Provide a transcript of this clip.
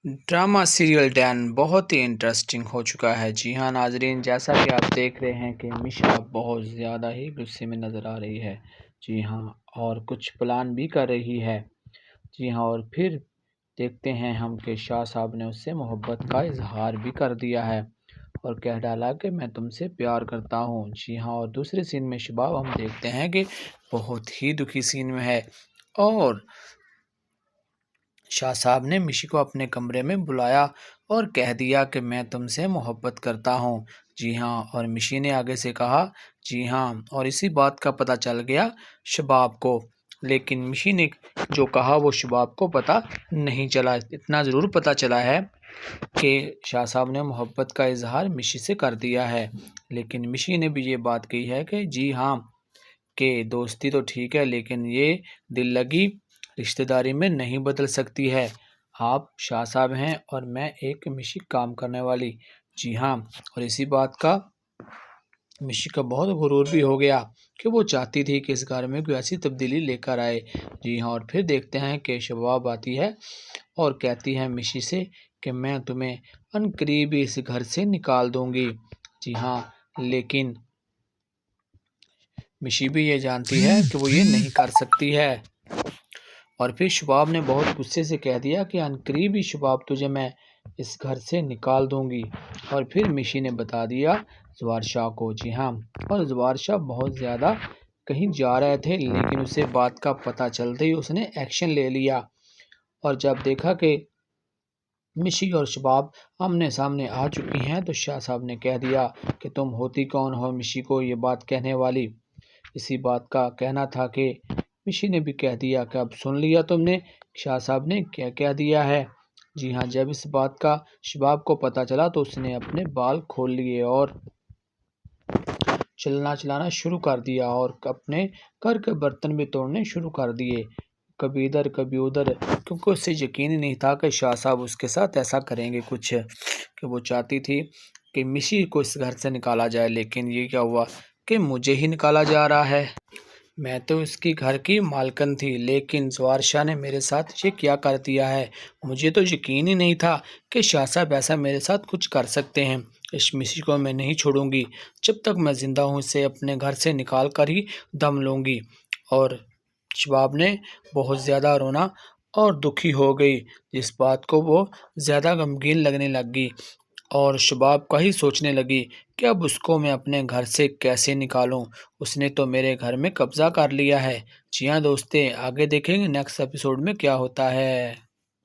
Drama serial Dan बहुत ही interesting हो चुका है। जी हाँ नाजरीन, जैसा कि आप देख रहे हैं कि मिशा बहुत ज़्यादा ही गुस्से में नज़र आ रही है। जी हाँ, और कुछ प्लान भी कर रही है। जी हाँ, और फिर देखते हैं हम कि शाह साहब ने उससे मोहब्बत का इजहार भी कर दिया है और कह डाला कि मैं तुमसे प्यार करता हूँ। जी हाँ, और दूसरे सीन में शबाब हम देखते हैं कि बहुत ही दुखी सीन में है और शाह साहब ने मिशी को अपने कमरे में बुलाया और कह दिया कि मैं तुमसे मोहब्बत करता हूँ। जी हाँ, और मिशी ने आगे से कहा जी हाँ, और इसी बात का पता चल गया शबाब को। लेकिन मिशी ने जो कहा वो शबाब को पता नहीं चला। इतना ज़रूर पता चला है कि शाह साहब ने मोहब्बत का इजहार मिशी से कर दिया है। लेकिन मिशी ने भी ये बात कही है कि जी हाँ, कि दोस्ती तो ठीक है लेकिन ये दिल लगी रिश्तेदारी में नहीं बदल सकती है। आप शाह साहब हैं और मैं एक मिशी काम करने वाली। जी हाँ, और इसी बात का मिशी का बहुत गुरूर भी हो गया कि वो चाहती थी कि इस घर में कोई ऐसी तब्दीली लेकर आए। जी हाँ, और फिर देखते हैं कि शबाब आती है और कहती है मिशी से कि मैं तुम्हें अनकरीब इस घर से निकाल दूंगी। जी हाँ, लेकिन मिशी भी ये जानती है कि वो ये नहीं कर सकती है। और फिर शबाब ने बहुत गुस्से से कह दिया कि अनकरीब ही शबाब तुझे मैं इस घर से निकाल दूंगी। और फिर मिशी ने बता दिया जवार शाह को। जी हाँ, और जवार शाह बहुत ज़्यादा कहीं जा रहे थे लेकिन उसे बात का पता चलते ही उसने एक्शन ले लिया। और जब देखा कि मिशी और शबाब आमने सामने आ चुकी हैं तो शाह साहब ने कह दिया कि तुम होती कौन हो मिशी को ये बात कहने वाली। इसी बात का कहना था कि मिशी ने भी कह दिया कि अब सुन लिया तुमने शाह साहब ने क्या कह दिया है। जी हाँ, जब इस बात का शबाब को पता चला तो उसने अपने बाल खोल लिए और चलना चलाना शुरू कर दिया और अपने घर के बर्तन भी तोड़ने शुरू कर दिए, कभी इधर कभी उधर, क्योंकि उससे यकीन ही नहीं था कि शाह साहब उसके साथ ऐसा करेंगे कुछ। कि वो चाहती थी कि मिशी को इस घर से निकाला जाए, लेकिन ये क्या हुआ कि मुझे ही निकाला जा रहा है। मैं तो इसकी घर की मालकिन थी लेकिन जवार शाह ने मेरे साथ ये क्या कर दिया है। मुझे तो यकीन ही नहीं था कि शाह साहब ऐसा मेरे साथ कुछ कर सकते हैं। इस मिशी को मैं नहीं छोड़ूंगी, जब तक मैं ज़िंदा हूँ इसे अपने घर से निकाल कर ही दम लूँगी। और शबाब ने बहुत ज़्यादा रोना और दुखी हो गई, जिस बात को वो ज़्यादा गमगीन लगने लग गई और शबाब का ही सोचने लगी कि अब उसको मैं अपने घर से कैसे निकालूं। उसने तो मेरे घर में कब्ज़ा कर लिया है। जी हाँ दोस्ते, आगे देखेंगे नेक्स्ट एपिसोड में क्या होता है।